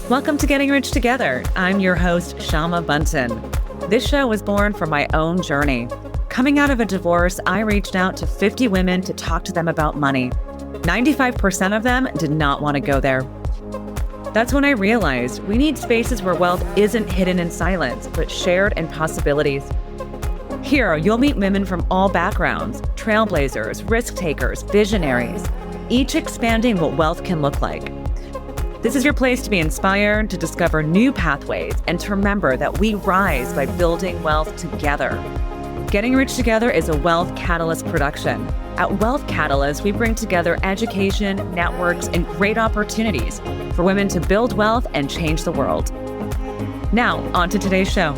Welcome to Getting Rich Together. I'm your host, Syama Bunten. This show was born from my own journey. Coming out of a divorce, I reached out to 50 women to talk to them about money. 95% of them did not want to go there. That's when I realized we need spaces where wealth isn't hidden in silence, but shared in possibilities. Here, you'll meet women from all backgrounds, trailblazers, risk takers, visionaries, each expanding what wealth can look like. This is your place to be inspired, to discover new pathways, and to remember that we rise by building wealth together. Getting Rich Together is a Wealth Catalyst production. At Wealth Catalyst, we bring together education, networks, and great opportunities for women to build wealth and change the world. Now, on to today's show.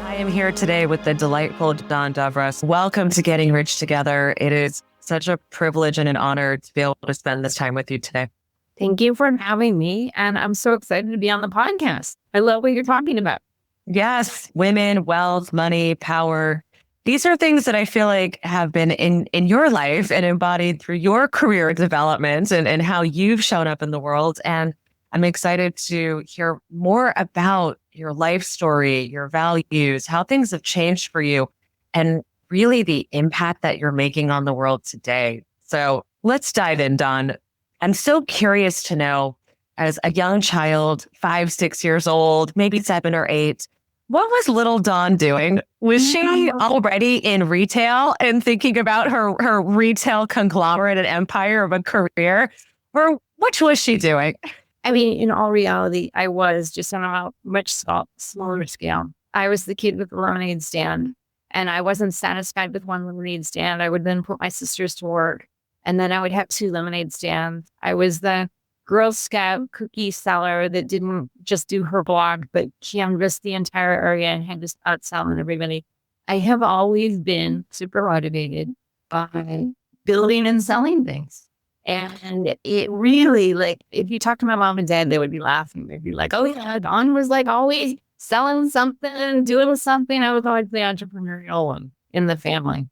I am here today with the delightful Dawn Dobras. Welcome to Getting Rich Together. It is such a privilege and an honor to be able to spend this time with you today. Thank you for having me. And I'm so excited to be on the podcast. I love what you're talking about. Yes, women, wealth, money, power. These are things that I feel like have been in your life and embodied through your career development and how you've shown up in the world. And I'm excited to hear more about your life story, your values, how things have changed for you, and really the impact that you're making on the world today. So let's dive in, Dawn. I'm so curious to know, as a young child, 5, 6 years old, maybe 7 or 8, what was little Dawn doing? Was she already in retail and thinking about her retail conglomerate and empire of a career? Or what was she doing? I mean, in all reality, I was just on a much smaller scale. I was the kid with the lemonade stand, and I wasn't satisfied with one lemonade stand. I would then put my sisters to work, and then I would have 2 lemonade stands. I was the Girl Scout cookie seller that didn't just do her blog, but canvassed the entire area and had to start selling everybody. I have always been super motivated by building and selling things. And it really, like, if you talk to my mom and dad, they would be laughing. They'd be like, oh yeah, Dawn was like always selling something, doing something. I was always the entrepreneurial one in the family.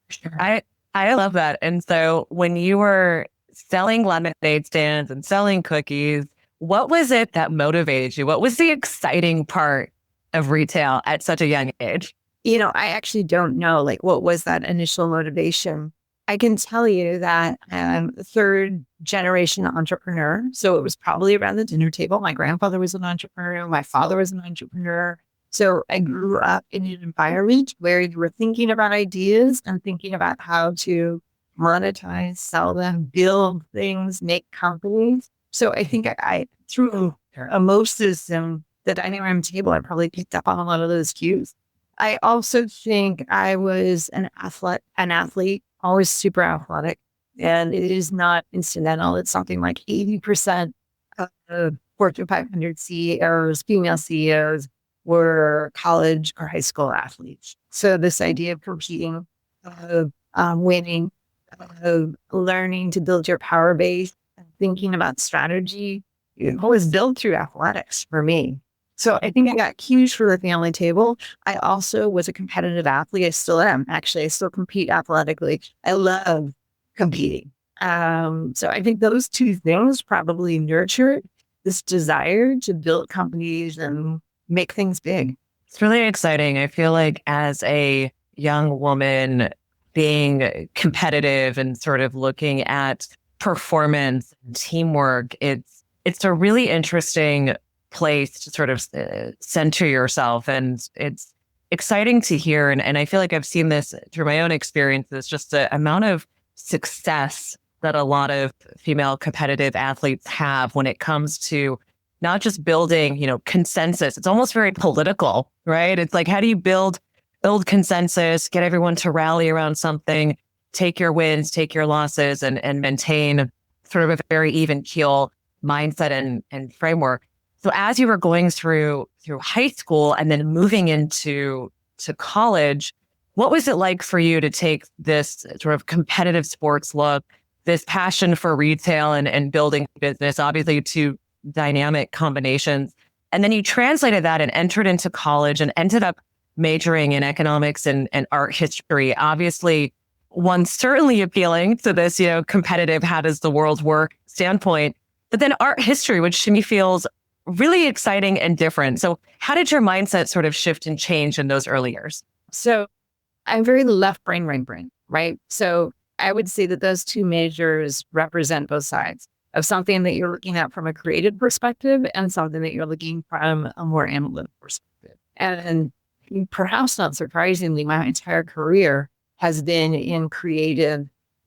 Sure. I love that. And so when you were selling lemonade stands and selling cookies, what was it that motivated you? What was the exciting part of retail at such a young age? You know, I actually don't know, like, what was that initial motivation? I can tell you that I'm a 3rd generation entrepreneur. So it was probably around the dinner table. My grandfather was an entrepreneur. My father was an entrepreneur. So I grew up in an environment where you were thinking about ideas and thinking about how to monetize, sell them, build things, make companies. So I think I through osmosis and the dining room table, I probably picked up on a lot of those cues. I also think I was an athlete, always super athletic. And it is not incidental. It's something like 80% of Fortune 500 CEOs, female CEOs, were college or high school athletes. So this idea of competing, of winning, of learning to build your power base, and thinking about strategy, it was built through athletics for me. So I think I got cues for the family table. I also was a competitive athlete. I still am. Actually, I still compete athletically. I love competing. So I think those 2 things probably nurtured this desire to build companies and make things big. It's really exciting. I feel like as a young woman, being competitive and sort of looking at performance and teamwork, it's a really interesting place to sort of center yourself. And it's exciting to hear. And I feel like I've seen this through my own experiences, just the amount of success that a lot of female competitive athletes have when it comes to not just building, consensus. It's almost very political, right? It's like, how do you build consensus, get everyone to rally around something, take your wins, take your losses, and maintain sort of a very even keel mindset and framework. So as you were going through high school and then moving into college, what was it like for you to take this sort of competitive sports look, this passion for retail and building business, obviously 2 dynamic combinations, and then you translated that and entered into college and ended up majoring in economics and art history? Obviously, one certainly appealing to this, competitive, how does the world work standpoint. but then art history, which to me feels really exciting and different. So how did your mindset sort of shift and change in those early years? So I'm very left brain, right brain, right? So I would say that those two majors represent both sides of something that you're looking at from a creative perspective and something that you're looking from a more analytical perspective. And perhaps not surprisingly, my entire career has been in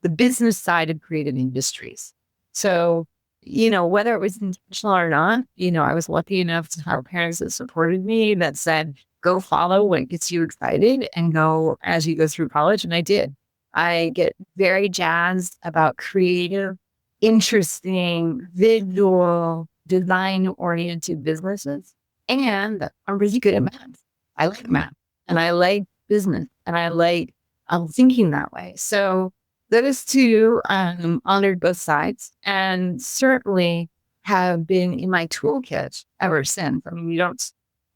the business side of creative industries. So, whether it was intentional or not, I was lucky enough to have parents that supported me, that said, go follow what gets you excited and go as you go through college. And I did. I get very jazzed about creative, interesting, visual, design-oriented businesses. And I'm really good at math. I like math and I like business and I like thinking that way. So those two honored both sides and certainly have been in my toolkit ever since. I mean,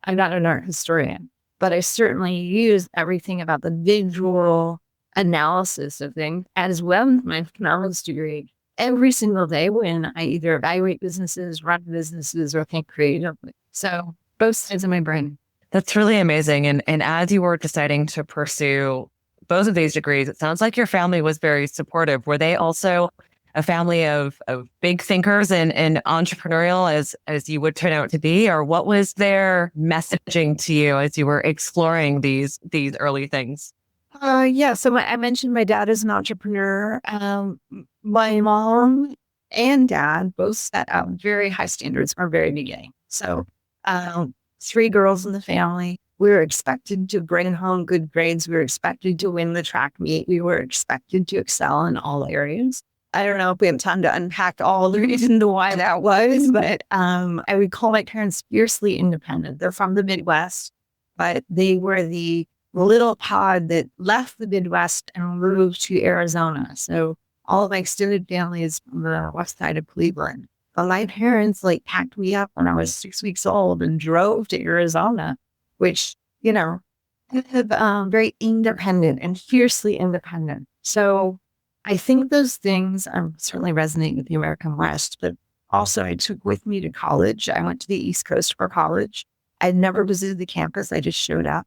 I'm not an art historian, but I certainly use everything about the visual analysis of things as well as my economics degree every single day when I either evaluate businesses, run businesses, or think creatively. So both sides of my brain. That's really amazing. And as you were deciding to pursue both of these degrees, it sounds like your family was very supportive. Were they also a family of big thinkers and entrepreneurial as you would turn out to be? Or what was their messaging to you as you were exploring these early things? Yeah. So I mentioned my dad is an entrepreneur. My mom and dad both set out very high standards from our very beginning. So three girls in the family. We were expected to bring home good grades. We were expected to win the track meet. We were expected to excel in all areas. I don't know if we have time to unpack all the reasons why that was, but I would call my parents fiercely independent. They're from the Midwest, but they were the little pod that left the Midwest and moved to Arizona. So all of my extended family is from the west side of Cleveland. But my parents packed me up when I was 6 weeks old and drove to Arizona, which, very independent and fiercely independent. So I think those things certainly resonate with the American West, but also I took with me to college. I went to the East Coast for college. I'd never visited the campus. I just showed up.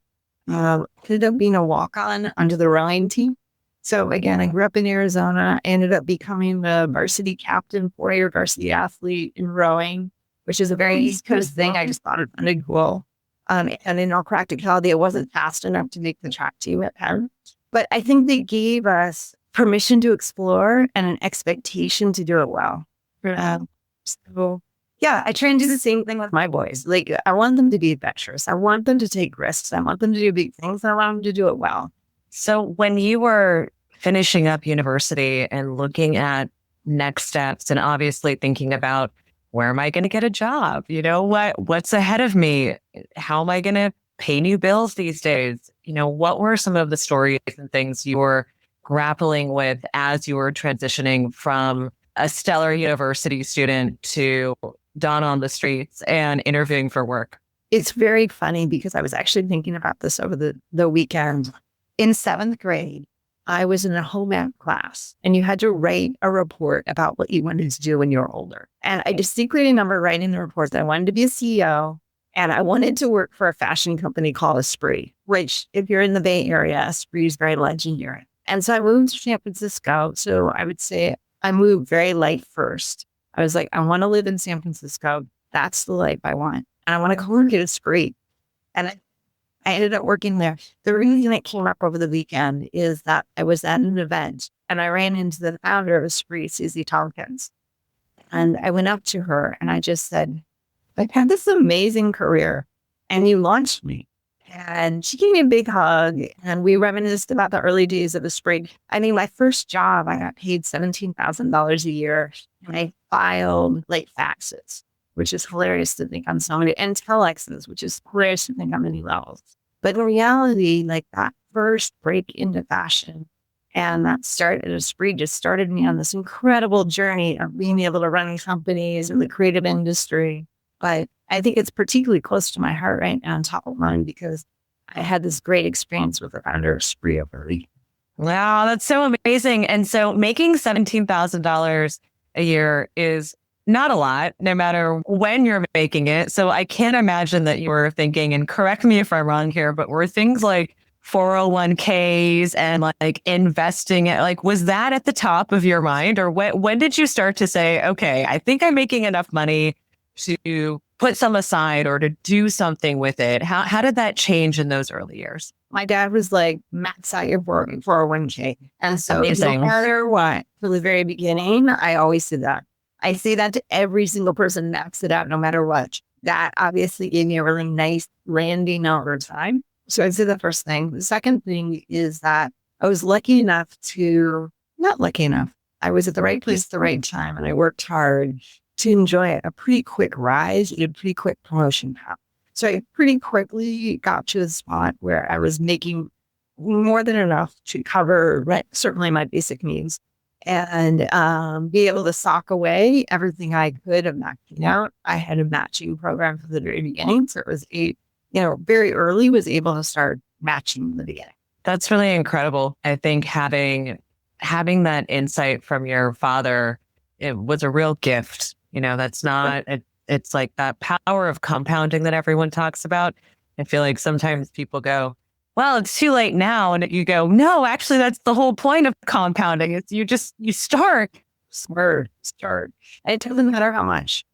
Ended up being a walk-on onto the rowing team. So again, I grew up in Arizona. I ended up becoming the varsity captain, 4-year varsity athlete in rowing, which is a very East Coast thing. I just thought it sounded cool. And in all practicality, I wasn't fast enough to make the track team at Penn. But I think they gave us permission to explore and an expectation to do it well. So yeah, I try and do the same thing with my boys. I want them to be adventurous. I want them to take risks. I want them to do big things. I want them to do it well. So when you were finishing up university and looking at next steps and obviously thinking about where am I going to get a job? What's ahead of me? How am I going to pay new bills these days? What were some of the stories and things you were grappling with as you were transitioning from a stellar university student to Dawn on the streets and interviewing for work? It's very funny because I was actually thinking about this over the weekend. In 7th grade, I was in a home ec class and you had to write a report about what you wanted to do when you were older. And I distinctly remember writing the report that I wanted to be a CEO and I wanted to work for a fashion company called Esprit, which if you're in the Bay Area, Esprit is very legendary. And so I moved to San Francisco. So I would say I moved very light first. I was like, I want to live in San Francisco. That's the life I want. And I want to go work at Esprit. And I ended up working there. The reason it came up over the weekend is that I was at an event and I ran into the founder of Esprit, Susie Tompkins. And I went up to her and I just said, I've had this amazing career and you launched me. And she gave me a big hug and we reminisced about the early days of Esprit. I mean, my first job, I got paid $17,000 a year and I filed late faxes, which is hilarious to think on so many, and telexes, which is hilarious to think on many levels. But in reality, that first break into fashion and that start at Esprit just started me on this incredible journey of being able to run companies in the creative industry. But I think it's particularly close to my heart right now and top of mind because I had this great experience with the founder of Esprit over a week. Wow, that's so amazing. And so making $17,000 a year is not a lot, no matter when you're making it. So I can't imagine that you were thinking, and correct me if I'm wrong here, but were things like 401ks and like investing it, like, was that at the top of your mind? Or when did you start to say, okay, I think I'm making enough money to put some aside or to do something with it? How did that change in those early years? My dad was like, max out your 401k. And so Amazing. no matter what, from the very beginning, I always did that. I say that to every single person, max it out no matter what. That obviously gave me a really nice landing over time. So I'd say the first thing. The second thing is that I was not lucky enough. I was at the right place at the right time, and I worked hard to enjoy a pretty quick rise and a pretty quick promotion path. So I pretty quickly got to a spot where I was making more than enough to cover rent, certainly my basic needs, and be able to sock away everything I could of maxing out. I had a matching program from the very beginning. So it was very early was able to start matching in the beginning. That's really incredible. I think having that insight from your father, it was a real gift. That's not, it's like that power of compounding that everyone talks about. I feel like sometimes people go, well, it's too late now. And you go, no, actually, that's the whole point of compounding. It's you start. Start. And it doesn't matter how much.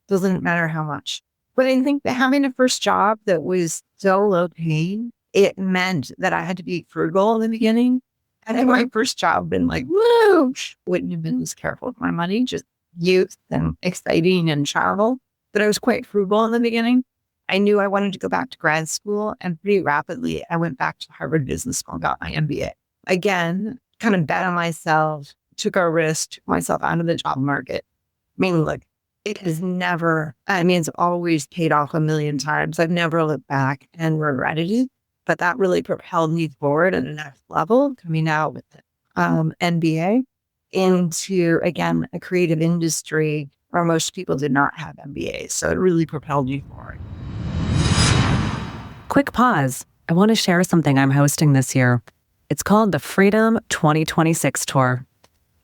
But I think that having a first job that was so low paid, it meant that I had to be frugal in the beginning. And then my first job been like, woo, wouldn't have been as careful with my money, just youth and exciting and travel. But I was quite frugal in the beginning. I knew I wanted to go back to grad school, and pretty rapidly I went back to Harvard Business School and got my MBA. Again, kind of bet on myself, took a risk, took myself out of the job market. I mean, look, it's always paid off a million times. I've never looked back and regretted it, but that really propelled me forward at the next level, coming out with the MBA into, again, a creative industry where most people did not have MBAs. So it really propelled me forward. Quick pause. I want to share something I'm hosting this year. It's called the Freedom 2026 Tour.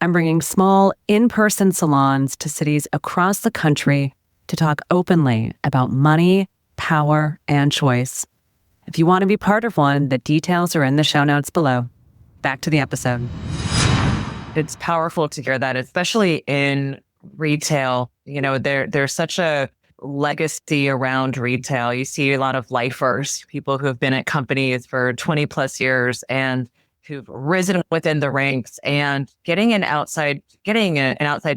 I'm bringing small, in-person salons to cities across the country to talk openly about money, power, and choice. If you want to be part of one, the details are in the show notes below. Back to the episode. It's powerful to hear that, especially in retail. There's such a legacy around retail. You see a lot of lifers, people who have been at companies for 20 plus years and who've risen within the ranks, and getting an outside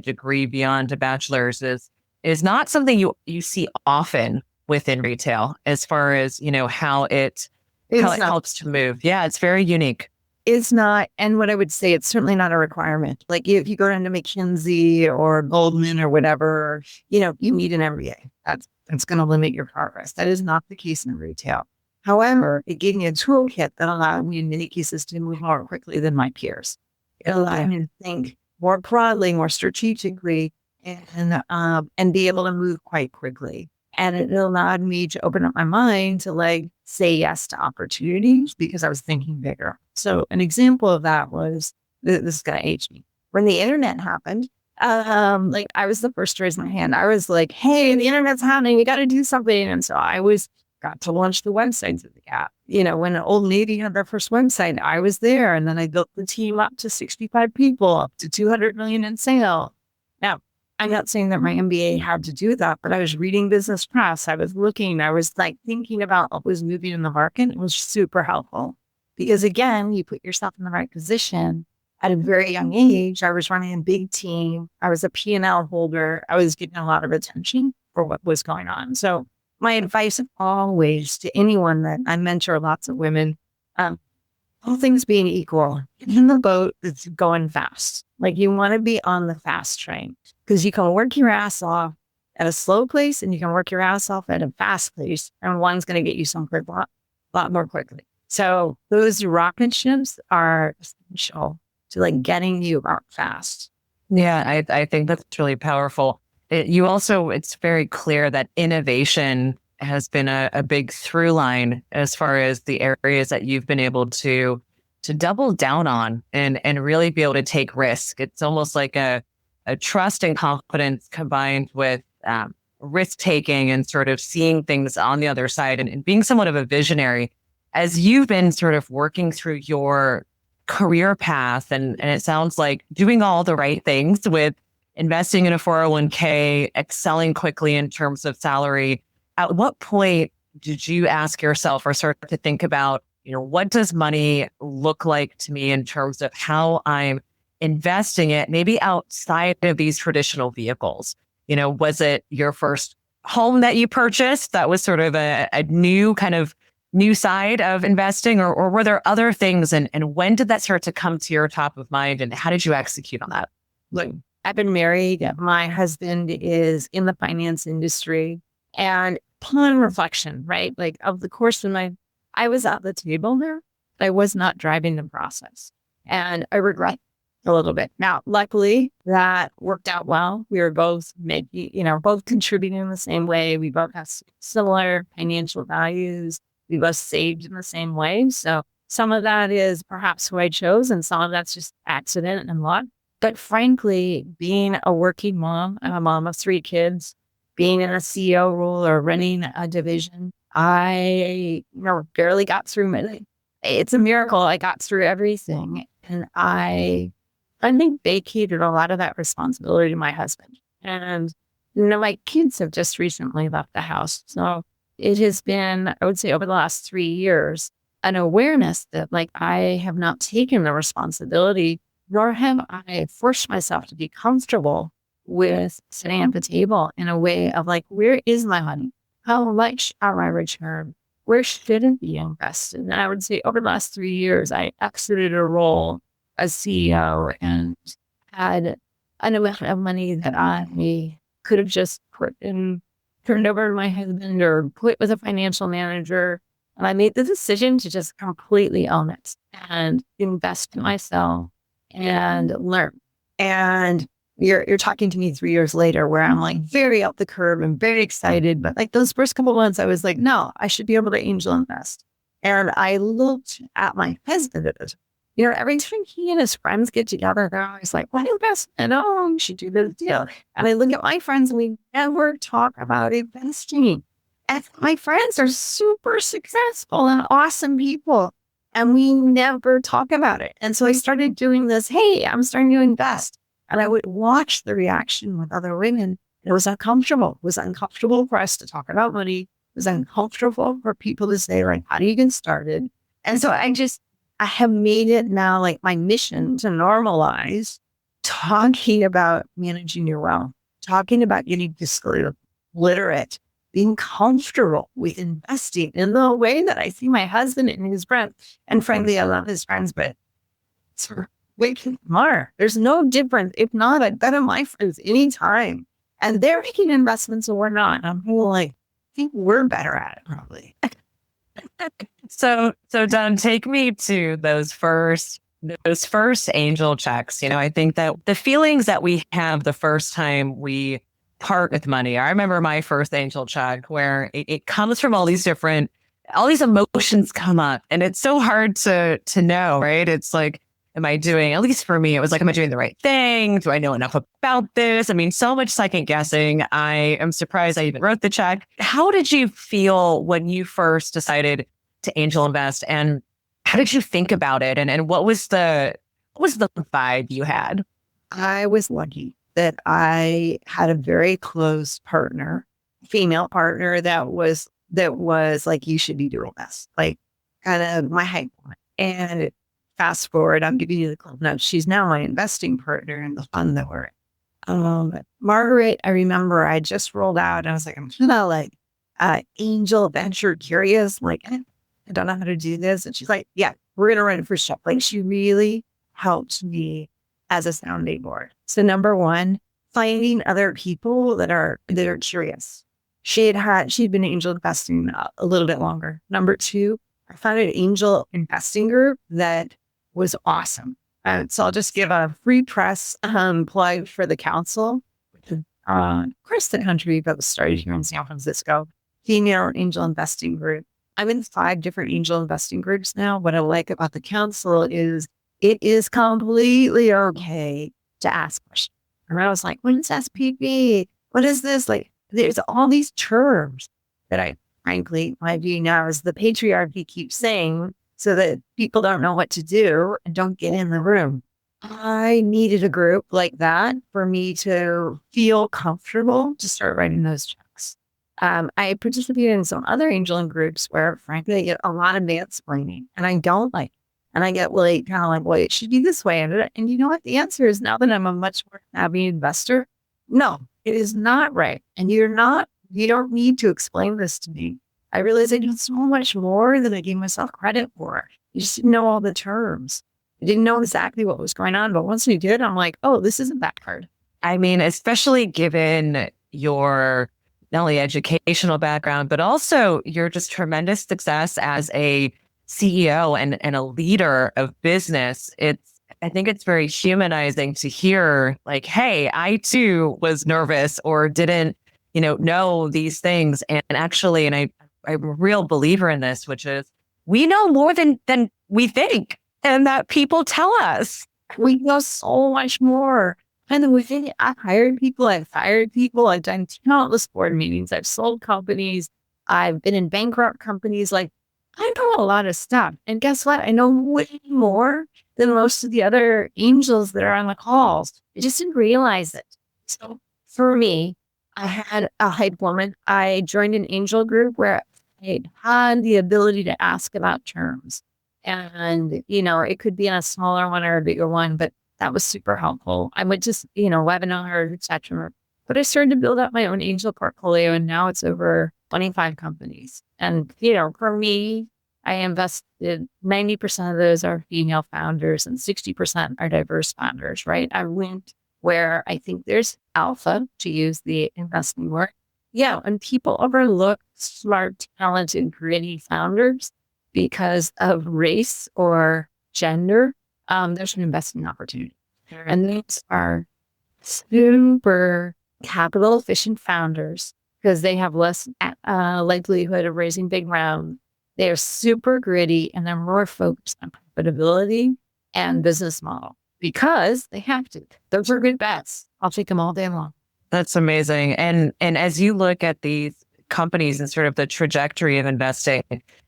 degree beyond a bachelor's is not something you see often within retail, as far as, how it helps to move. Yeah, it's very unique. It's not. And what I would say, it's certainly not a requirement. Like if you go into McKinsey or Goldman or whatever, you need an MBA. That's going to limit your progress. That is not the case in retail. However, it gave me a toolkit that allowed me in many cases to move more quickly than my peers. It allowed me to think more broadly, more strategically, and be able to move quite quickly. And it allowed me to open up my mind to say yes to opportunities because I was thinking bigger. So an example of that was, this is going to age me. When the internet happened, I was the first to raise my hand. I was like, hey, the internet's happening. We got to do something. And so I got to launch the websites at the Gap. When Old Navy had their first website, I was there. And then I built the team up to 65 people, up to 200 million in sales. Now, I'm not saying that my MBA had to do that, but I was reading business press. I was thinking about what was moving in the market. It was super helpful because, again, you put yourself in the right position. At a very young age, I was running a big team. I was a P&L holder. I was getting a lot of attention for what was going on. So my advice always to anyone that I mentor, lots of women, all things being equal, get in the boat that's going fast. You want to be on the fast train because you can work your ass off at a slow place and you can work your ass off at a fast place. And one's going to get you somewhere a lot more quickly. So those rocket ships are essential to getting you out fast. Yeah, I think that's really powerful. It's very clear that innovation has been a big through line as far as the areas that you've been able to double down on and really be able to take risk. It's almost like a trust and confidence combined with risk taking and sort of seeing things on the other side and being somewhat of a visionary. As you've been sort of working through your career path, and it sounds like doing all the right things with investing in a 401k, excelling quickly in terms of salary, at what point did you ask yourself or start to think about, what does money look like to me in terms of how I'm investing it, maybe outside of these traditional vehicles? Was it your first home that you purchased that was sort of a new kind of new side of investing, or were there other things? And when did that start to come to your top of mind, and how did you execute on that? Look, I've been married. My husband is in the finance industry, and upon reflection, right? Like of the course I was at the table there. I was not driving the process, and I regret a little bit. Now, luckily that worked out well. We were both both contributing in the same way. We both have similar financial values. We both saved in the same way. So some of that is perhaps who I chose, and some of that's just accident and luck. But frankly, being a working mom, I'm a mom of 3 kids, being in a CEO role or running a division, I barely got through it. It's a miracle I got through everything. And I think vacated a lot of that responsibility to my husband. And, my kids have just recently left the house. So it has been, I would say over the last 3 years, an awareness that I have not taken the responsibility, nor have I forced myself to be comfortable with sitting at the table in a way of where is my money? How much are my return? Where should it be invested? And I would say over the last 3 years, I exited a role as CEO and had an amount of money that I could have just turned over to my husband or put with a financial manager. And I made the decision to just completely own it and invest in myself and learn. And you're talking to me 3 years later where I'm very up the curve and very excited. But those first couple of months, I was no, I should be able to angel invest. And I looked at my husband at it. Every time he and his friends get together, they're always what investment? Oh, you should do this deal. And I look at my friends and we never talk about investing. And my friends are super successful and awesome people. And we never talk about it. And so I started doing this. Hey, I'm starting to invest. And I would watch the reaction with other women. It was uncomfortable. It was uncomfortable for us to talk about money. It was uncomfortable for people to say, how do you get started? And so I have made it now my mission to normalize talking about managing your wealth, talking about getting fiscally literate, being comfortable with investing in the way that I see my husband and his friends. And frankly, I love his friends, but way more. There's no difference. If not, I'd bet on my friends anytime. And they're making investments and we're not. I'm I think we're better at it probably. So Dawn, take me to those first angel checks. I think that the feelings that we have the first time we part with money. I remember my first angel check where it comes from all these emotions come up, and it's so hard to know, right? It's am I doing, at least for me, it was am I doing the right thing? Do I know enough about this? I mean, so much second guessing. I am surprised I even wrote the check. How did you feel when you first decided to angel invest, and how did you think about it? And what was the vibe you had? I was lucky that I had a very close partner, female partner that was you should be doing this, kind of my hype point. And fast forward, I'm giving you the club notes. She's now my investing partner in the fund that we're in. Margaret, I remember I just rolled out and I was I'm kind of angel venture curious. I don't know how to do this. And she's yeah, we're going to run it for show. She really helped me as a sounding board. So number one, finding other people that are curious. She'd been angel investing a little bit longer. Number two, I found an angel investing group that was awesome. So I'll just give a free press plug for the council, which is across the country, but was started here in San Francisco. Female angel investing group. I'm in 5 different angel investing groups now. What I like about the council is it is completely okay to ask questions. And I was like, what is SPV? What is this? Like, there's all these terms that I frankly, my view now is the patriarchy keeps saying so that people don't know what to do and don't get in the room. I needed a group like that for me to feel comfortable to start writing those checks. I participated in some other angel groups where, frankly, I get a lot of mansplaining, and I don't like. And I get really kind of like, well, it should be this way. And you know what? The answer is, now that I'm a much more savvy investor, no, it is not right. And you don't need to explain this to me. I realized I knew so much more than I gave myself credit for. You just didn't know all the terms. I didn't know exactly what was going on. But once we did, I'm like, oh, this isn't that hard. I mean, especially given your not only educational background, but also your just tremendous success as a CEO and a leader of business. I think it's very humanizing to hear like, hey, I too was nervous or didn't, know these things. And actually, I'm a real believer in this, which is we know more than we think and that people tell us. We know so much more. And then I've hired people, I've fired people, I've done countless board meetings, I've sold companies, I've been in bankrupt companies. Like, I know a lot of stuff. And guess what? I know way more than most of the other angels that are on the calls. I just didn't realize it. So for me, I had a hype woman. I joined an angel group where I had the ability to ask about terms. And, it could be on a smaller one or a bigger one, but that was super helpful. I would just, webinars, etc. But I started to build up my own angel portfolio, and now it's over 25 companies. And, for me, I invested 90% of those are female founders and 60% are diverse founders, right? I went where I think there's alpha, to use the investing word. Yeah, and people overlook smart, talented, gritty founders because of race or gender. There's an investing opportunity. And these are super capital efficient founders because they have less likelihood of raising big rounds. They're super gritty and they're more focused on profitability and business model because they have to. Those are good bets. I'll take them all day long. That's amazing. And as you look at these companies and sort of the trajectory of investing,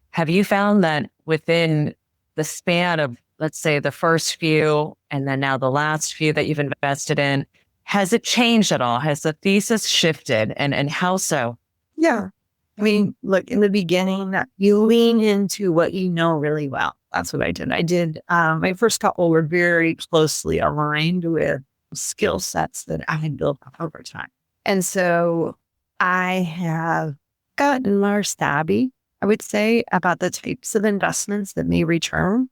have you found that within the span of, let's say, the first few and then now the last few that you've invested in, has it changed at all? Has the thesis shifted, and how so? Yeah. I mean, look, in the beginning, you lean into what you know really well. That's what I did. My first couple were very closely aligned with skill sets that I had built up over time. And so I have gotten more savvy, I would say, about the types of investments that may return.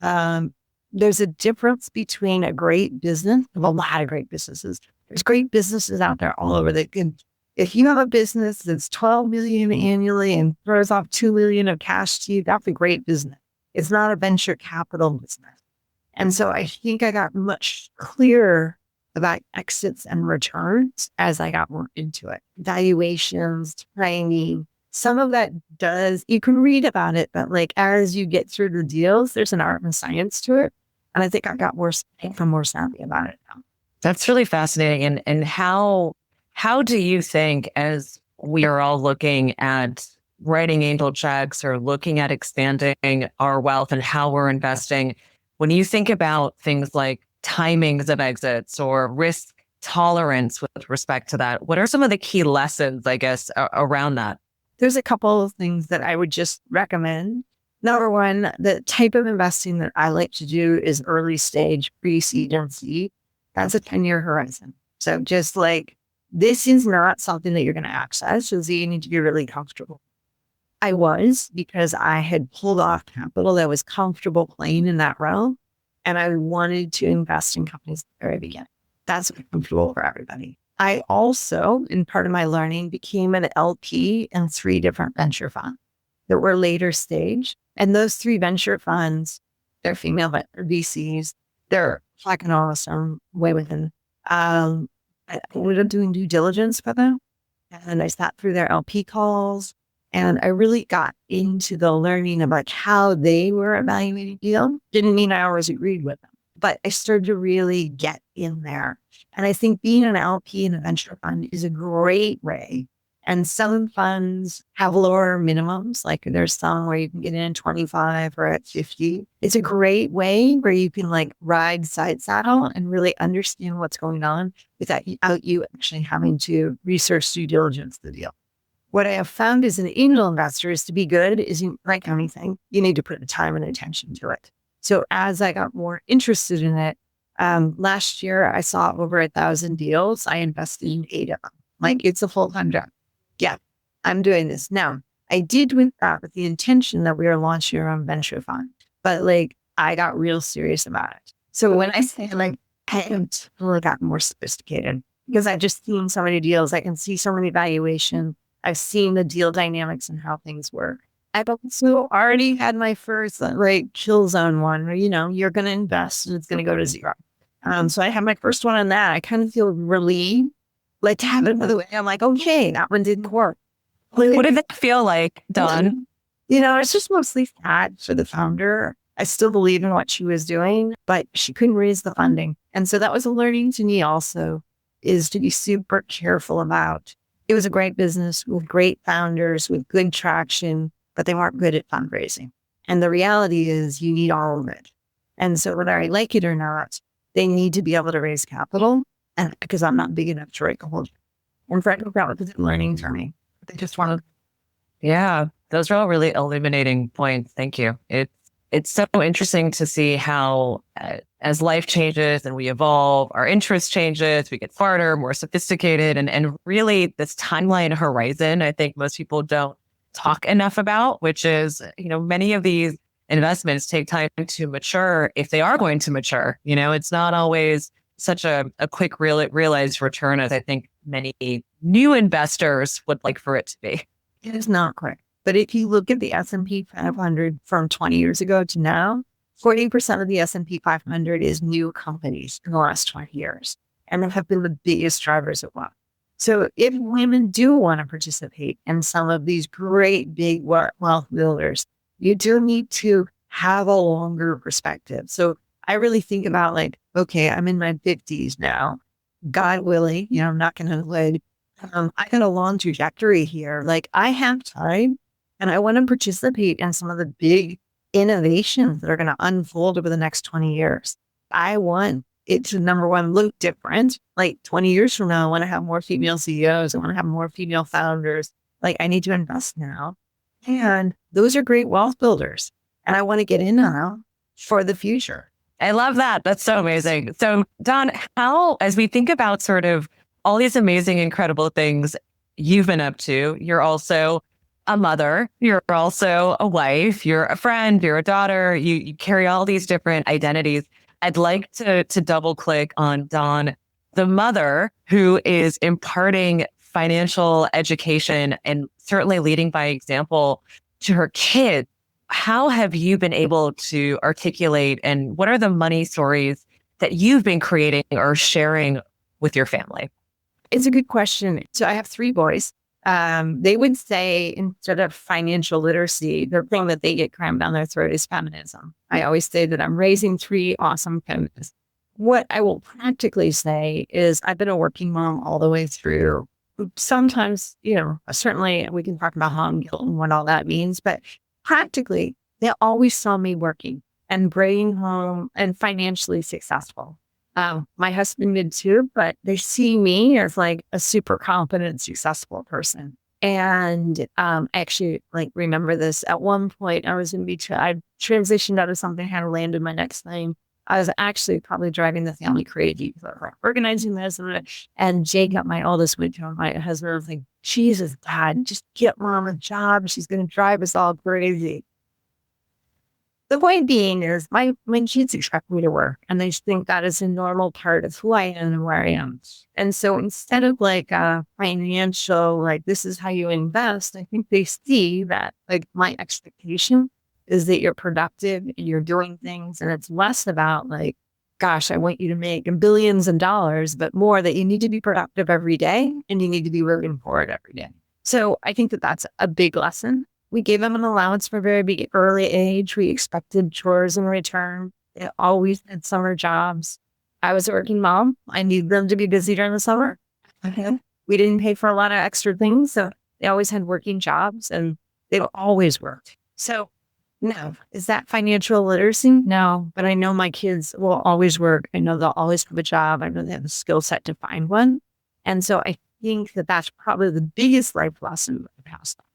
There's a difference between a great business, a lot of great businesses. There's great businesses out there all over that can. If you have a business that's $12 million annually and throws off $2 million of cash to you, that's a great business. It's not a venture capital business. And so I think I got much clearer about exits and returns as I got more into it. Valuations, timing, some of that you can read about it, but like as you get through the deals, there's an art and science to it. And I think I got more savvy about it now. That's really fascinating. And how do you think, as we are all looking at writing angel checks or looking at expanding our wealth and how we're investing, when you think about things like timings of exits or risk tolerance with respect to that, what are some of the key lessons, I guess, around that? There's a couple of things that I would just recommend. Number one, the type of investing that I like to do is early stage, pre-seed and seed. That's a 10-year horizon. So just like, this is not something that you're going to access, so you need to be really comfortable. I was, because I had pulled off capital that was comfortable playing in that realm, and I wanted to invest in companies at the very beginning. That's comfortable for everybody. I also, in part of my learning, became an LP in 3 different venture funds that were later stage. And those 3 venture funds, they're female VCs. They're fucking awesome, way within. I ended up doing due diligence for them. And I sat through their LP calls. And I really got into the learning about how they were evaluating deals. Didn't mean I always agreed with them. but I started to really get in there. And I think being an LP in a venture fund is a great way. And some funds have lower minimums, like there's some where you can get in 25 or at 50. It's a great way where you can like ride side saddle and really understand what's going on without you actually having to research due diligence the deal. What I have found as an angel investor is to be good is like anything, you need to put the time and attention to it. So as I got more interested in it, last year I saw over 1,000 deals. I invested in 8 of them. Like it's a full-time job. Yeah, I'm doing this. Now, I did with that with the intention that we were launching our own venture fund, but like I got real serious about it. So when I say like, I am totally gotten more sophisticated because I just seen so many deals. I can see so many valuations. I've seen the deal dynamics and how things work. I've also already had my first chill zone one where, you're going to invest and it's going to go to zero. So I had my first one on that. I kind of feel relieved. Like to have it another way. I'm like, okay, that one didn't work. What did that feel like, Dawn? It's just mostly sad for the founder. I still believe in what she was doing, but she couldn't raise the funding. And so that was a learning to me also, is to be super careful about. It was a great business with great founders, with good traction, but they weren't good at fundraising. And the reality is you need all of it. And so whether I like it or not, they need to be able to raise capital. And because I'm not big enough to write the whole. In fact, that was learning for me. They just wanted. Yeah, those are all really illuminating points. Thank you. It's so interesting to see how as life changes and we evolve, our interest changes, we get smarter, more sophisticated, and really this timeline horizon, I think most people don't talk enough about, which is, many of these investments take time to mature if they are going to mature. It's not always such a quick realized return as I think many new investors would like for it to be. It is not quick. But if you look at the S&P 500 from 20 years ago to now, 40% of the S&P 500 is new companies in the last 20 years. And they have been the biggest drivers of wealth. So if women do want to participate in some of these great big wealth builders, you do need to have a longer perspective. So I really think about okay, I'm in my 50s now. God willing, I'm not going to I got a long trajectory here. I have time and I want to participate in some of the big innovations that are going to unfold over the next 20 years. I want it to, number one, look different. 20 years from now, I want to have more female CEOs. I want to have more female founders. I need to invest now. And those are great wealth builders. And I want to get in now for the future. I love that. That's so amazing. So Dawn, as we think about sort of all these amazing, incredible things you've been up to, you're also a mother, you're also a wife, you're a friend, you're a daughter, you carry all these different identities. I'd like to double click on Dawn, the mother who is imparting financial education and certainly leading by example to her kids. How have you been able to articulate and what are the money stories that you've been creating or sharing with your family? It's a good question. So I have 3 boys. They would say instead of financial literacy, the thing that they get crammed down their throat is feminism. I always say that I'm raising 3 awesome feminists. What I will practically say is I've been a working mom all the way through. Sometimes, certainly we can talk about mom guilt and what all that means, but practically, they always saw me working and bringing home and financially successful. My husband did too, but they see me as a super confident, successful person. And actually, remember this. At one point, I was in beach. I transitioned out of something, had to land in my next thing. I was actually probably driving the family crazy, organizing this. And Jacob, my oldest, went to my husband, was like, Jesus, Dad, just get mom a job. She's going to drive us all crazy. The point being is my kids expect me to work and they think that is a normal part of who I am and where I am. And so instead of a financial, this is how you invest, I think they see that my expectation is that you're productive and you're doing things. And it's less about gosh, I want you to make billions of dollars, but more that you need to be productive every day and you need to be working for it every day. So I think that that's a big lesson. We gave them an allowance for a very big early age. We expected chores in return. They always had summer jobs. I was a working mom. I needed them to be busy during the summer. Okay. We didn't pay for a lot of extra things. So they always had working jobs and they always worked. So no, is that financial literacy? No, but I know my kids will always work. I know they'll always have a job. I know they have the skill set to find one. And so I think that that's probably the biggest life lesson I've passed on.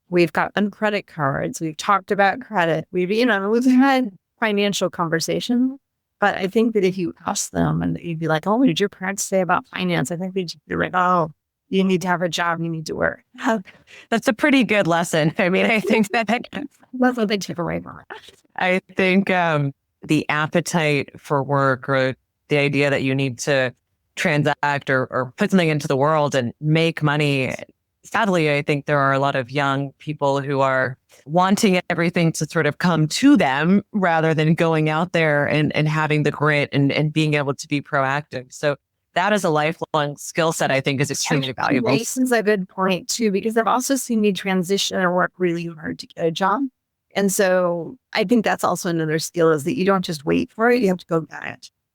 We've gotten credit cards. We've talked about credit. We've had financial conversations. But I think that if you ask them and you'd be like, oh, what did your parents say about finance? I think they'd be like, oh, you need to have a job. You need to work. That's a pretty good lesson. I mean, I think that That's what they take away from it. I think the appetite for work or the idea that you need to transact or put something into the world and make money. Sadly, I think there are a lot of young people who are wanting everything to sort of come to them rather than going out there and having the grit and being able to be proactive. So that is a lifelong skill set I think is extremely valuable. Since a good point too, because I've also seen me transition and work really hard to get a job. And so I think that's also another skill is that you don't just wait for it, you have to go get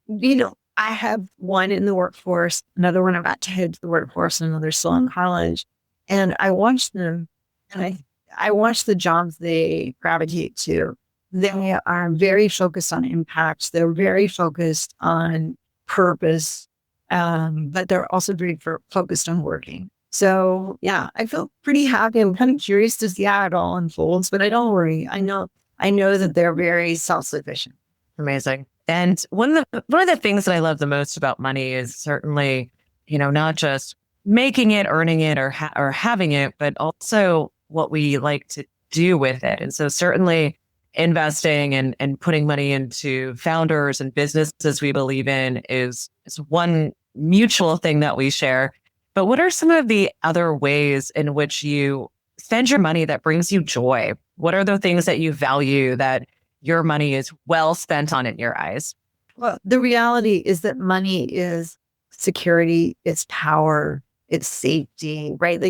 it. I have one in the workforce, another one about to head to the workforce, and another still in college. And I watch them and I watch the jobs they gravitate to. They are very focused on impact. They're very focused on purpose, but they're also very focused on working. So yeah, I feel pretty happy. I'm kind of curious to see how it all unfolds, but I don't worry. I know that they're very self-sufficient. Amazing. And one of the things that I love the most about money is certainly, not just making it, earning it, or having it, but also what we like to do with it. And so certainly investing and putting money into founders and businesses we believe in is one mutual thing that we share. But what are some of the other ways in which you spend your money that brings you joy? What are the things that you value that your money is well spent on in your eyes? Well, the reality is that money is security, it's power, it's safety, right?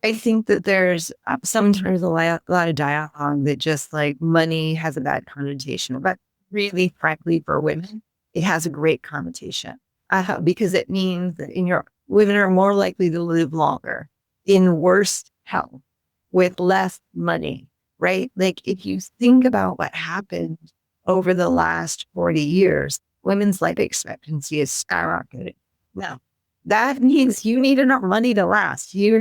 I think that there's sometimes a lot of dialogue that just like money has a bad connotation, but really, frankly, for women, it has a great connotation because it means that women are more likely to live longer in worse health with less money, right? Like if you think about what happened over the last 40 years, women's life expectancy is skyrocketing. Now, that means you need enough money to last. You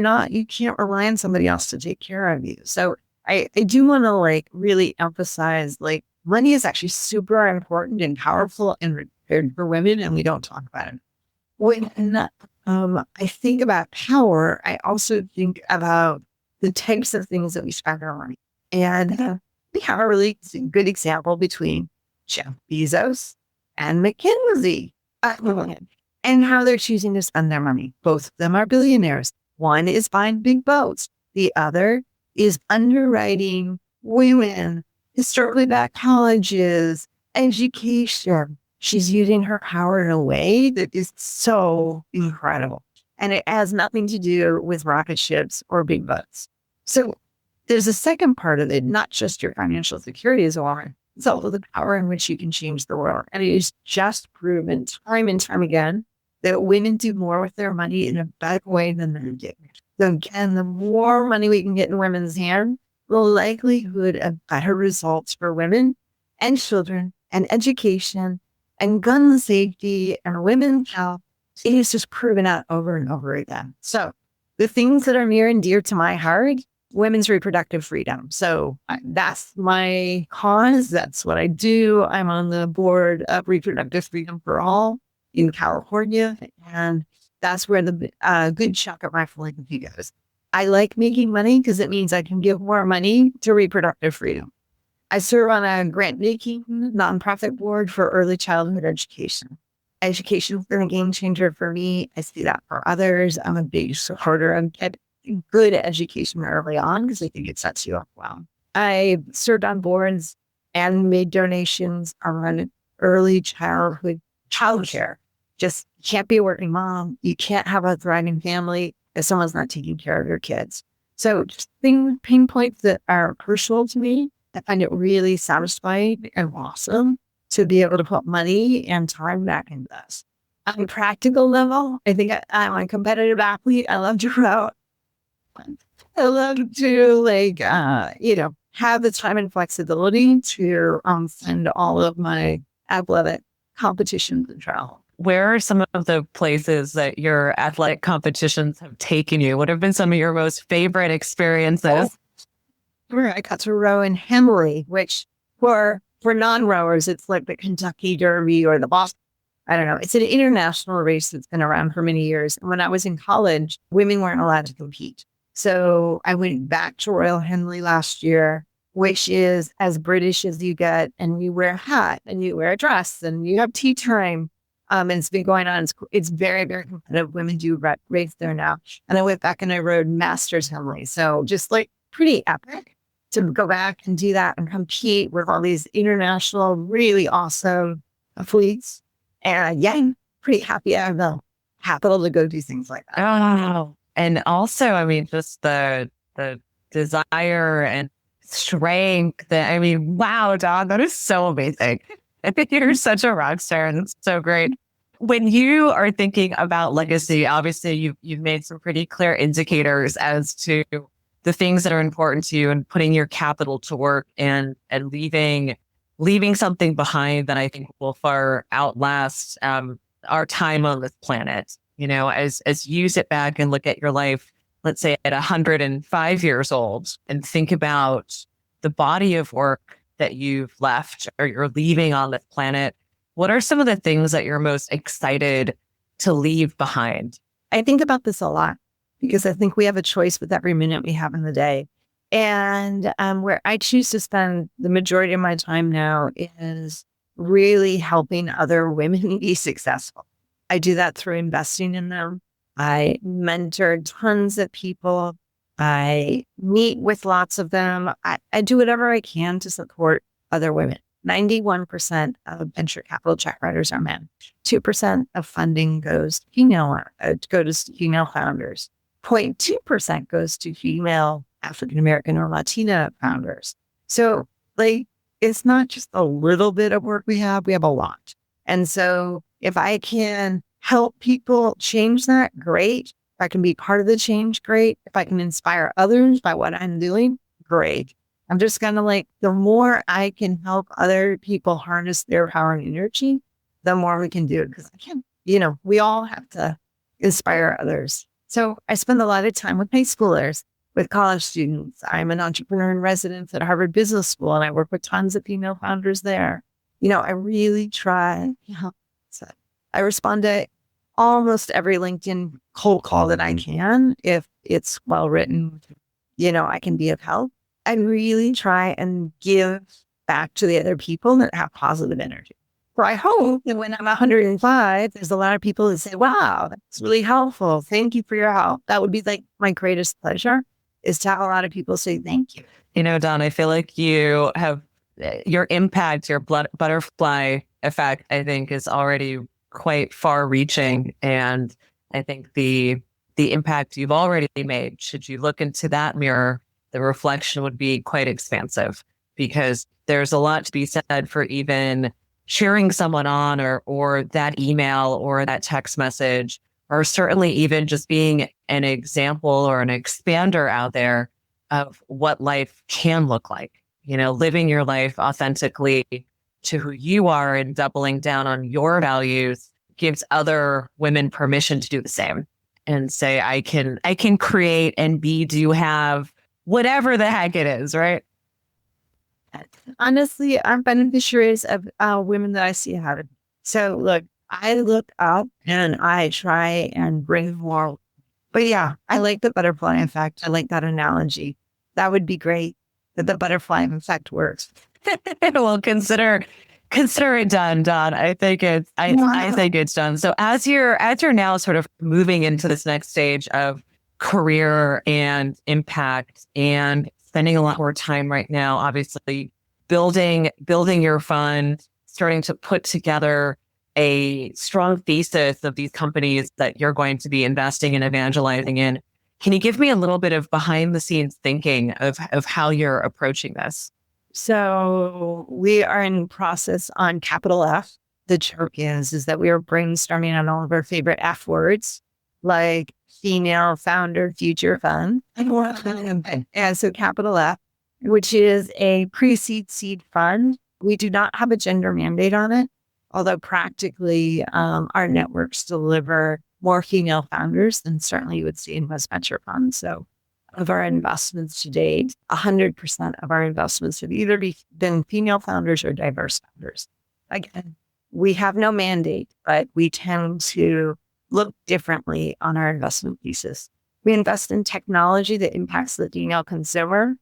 can't rely on somebody else to take care of you. So I do want to really emphasize money is actually super important and powerful and required for women, and we don't talk about it. When I think about power, I also think about the types of things that we spend our money. And we have a really good example between Jeff Bezos and McKinsey. And how they're choosing to spend their money. Both of them are billionaires. One is buying big boats. The other is underwriting women, historically black colleges, education. She's using her power in a way that is so incredible. And it has nothing to do with rocket ships or big boats. So there's a second part of it, not just your financial security as well. It's also the power in which you can change the world. And it is just proven time and time again that women do more with their money in a better way than men do. So again, the more money we can get in women's hands, the likelihood of better results for women and children and education and gun safety and women's health, it is just proven out over and over again. So the things that are near and dear to my heart, women's reproductive freedom. So that's my cause. That's what I do. I'm on the board of Reproductive Freedom for All in California. And that's where the good chunk of my philanthropy goes. I like making money because it means I can give more money to reproductive freedom. I serve on a grant-making nonprofit board for early childhood education. Education has been a game changer for me. I see that for others. I'm a big supporter of getting good education early on because I think it sets you up well. I served on boards and made donations around early childhood childcare. Just can't be a working mom. You can't have a thriving family if someone's not taking care of your kids. So just pain points that are crucial to me I find it really satisfying and awesome to be able to put money and time back into this. On a practical level, I think I'm a competitive athlete. I love to row. I love to have the time and flexibility to send all of my athletic competitions and travel. Where are some of the places that your athletic competitions have taken you? What have been some of your most favorite experiences? Where I got to row in Henley, which for non-rowers, it's like the Kentucky Derby or the Boston. I don't know. It's an international race that's been around for many years. And when I was in college, women weren't allowed to compete. So I went back to Royal Henley last year, which is as British as you get. And you wear a hat and you wear a dress and you have tea time. And it's been going on. It's very, very competitive. Women do race there now. And I went back and I rode Masters Henley. So just like pretty epic to go back and do that and compete with all these international, really awesome athletes. And I'm pretty happy I have the capital to go do things like that. Oh, and also, I mean, just the desire and strength wow, Dawn, that is so amazing. I think you're such a rock star and it's so great. When you are thinking about legacy, obviously you've made some pretty clear indicators as to the things that are important to you and putting your capital to work and leaving something behind that I think will far outlast our time on this planet. As you sit back and look at your life, let's say at 105 years old, and think about the body of work that you've left or you're leaving on this planet, what are some of the things that you're most excited to leave behind? I think about this a lot because I think we have a choice with every minute we have in the day. And where I choose to spend the majority of my time now is really helping other women be successful. I do that through investing in them. I mentor tons of people. I meet with lots of them. I do whatever I can to support other women. 91% of venture capital check writers are men. 2% of funding goes to female founders. 0.2% goes to female African-American or Latina founders. So it's not just a little bit of work we have a lot. And so if I can help people change that, great. If I can be part of the change, great. If I can inspire others by what I'm doing, great. I'm just kind of the more I can help other people harness their power and energy, the more we can do it. Because we all have to inspire others. So I spend a lot of time with high schoolers, with college students. I'm an entrepreneur in residence at Harvard Business School, and I work with tons of female founders there. I really try. So I respond to almost every LinkedIn cold call that I can. If it's well written, I can be of help. I really try and give back to the other people that have positive energy. So I hope that when I'm 105, there's a lot of people that say, wow, that's really helpful. Thank you for your help. That would be my greatest pleasure, is to have a lot of people say thank you. Dawn, I feel like you have your impact, your butterfly effect, I think is already quite far reaching. And I think the impact you've already made, should you look into that mirror, the reflection would be quite expansive, because there's a lot to be said for even cheering someone on or that email or that text message, or certainly even just being an example or an expander out there of what life can look like. Living your life authentically to who you are and doubling down on your values gives other women permission to do the same and say, I can create and do have whatever the heck it is, right? Honestly, I'm beneficiaries of women that I see ahead of me. So look, I look up and I try and bring more. But yeah, I like the butterfly effect. I like that analogy. That would be great that the butterfly effect works. Well, consider it done, Dawn. I think it's done. So as you're now sort of moving into this next stage of career and impact and spending a lot more time right now, obviously building your fund, starting to put together a strong thesis of these companies that you're going to be investing and evangelizing in. Can you give me a little bit of behind the scenes thinking of how you're approaching this? So we are in process on Capital F. The joke is that we are brainstorming on all of our favorite F words, like female founder future fund. And so Capital F, which is a pre-seed seed fund. We do not have a gender mandate on it, although practically our networks deliver more female founders than certainly you would see in most venture funds. So of our investments to date, 100% of our investments have either been female founders or diverse founders. Again, we have no mandate, but we tend to look differently on our investment thesis. We invest in technology that impacts the female consumer.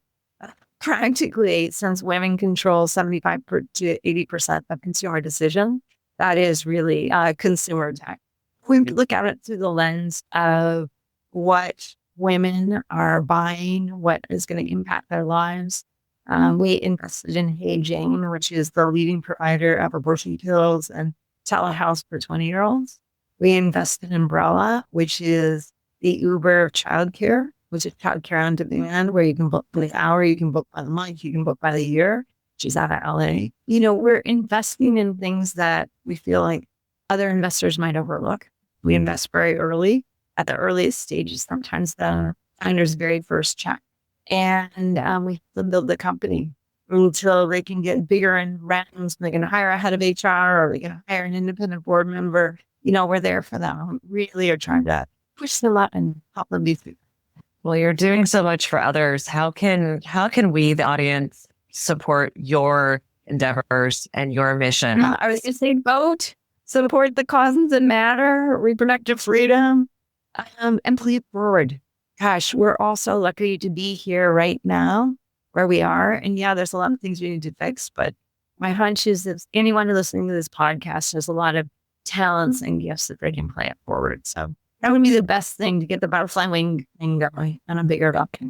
Practically, since women control 75 to 80% of consumer decision, that is really consumer tech. We look at it through the lens of what women are buying, what is going to impact their lives. We invested in HeyJane, which is the leading provider of abortion pills and telehealth for 20-year-olds. We invested in Umbrella, which is the Uber of childcare, which is childcare on demand, where you can book by the hour, you can book by the month, you can book by the year, which is out of LA. We're investing in things that we feel like other investors might overlook. We invest very early, at the earliest stages, sometimes the founder's very first check. And we build the company until they can get bigger in rounds. They can hire a head of HR or they can hire an independent board member. We're there for them. We really are trying to push them up and help them be through. Well, you're doing so much for others. How can we, the audience, support your endeavors and your mission? I was going to say vote, support the causes that matter, reproductive freedom, and please forward. Gosh, we're all so lucky to be here right now where we are. And yeah, there's a lot of things we need to fix, but my hunch is that anyone listening to this podcast has a lot of talents and gifts that they can play it forward. So that would be the best thing to get the butterfly wing thing going on a bigger bucket.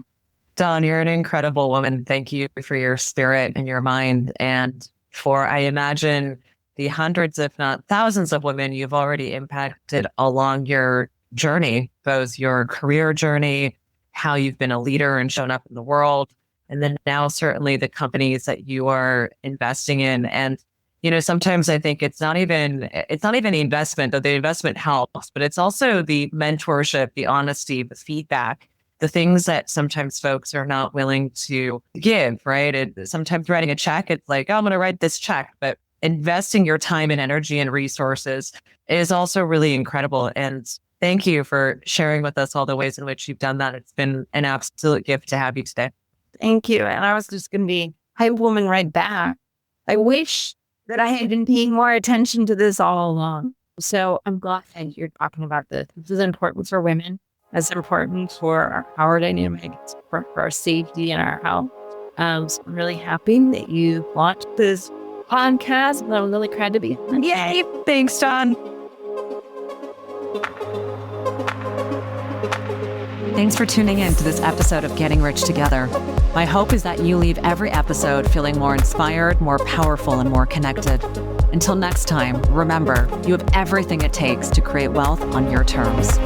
Dawn, you're an incredible woman. Thank you for your spirit and your mind. And for, I imagine, the hundreds, if not thousands of women you've already impacted along your journey, both your career journey, how you've been a leader and shown up in the world, and then now certainly the companies that you are investing in. And sometimes I think it's not even the investment, though the investment helps, but it's also the mentorship, the honesty, the feedback, the things that sometimes folks are not willing to give, right? Sometimes writing a check, it's like, oh, I'm going to write this check, but investing your time and energy and resources is also really incredible. And thank you for sharing with us all the ways in which you've done that. It's been an absolute gift to have you today. Thank you. And I was just going to be hype woman right back. I wish that I had been paying more attention to this all along. So I'm glad that you're talking about this. This is important for women. It's important for our power dynamics, for our safety and our health. So I'm really happy that you launched this podcast. And I'm really glad to be here. Yay! Thanks, Dawn. Thanks for tuning in to this episode of Getting Rich Together. My hope is that you leave every episode feeling more inspired, more powerful, and more connected. Until next time, remember, you have everything it takes to create wealth on your terms.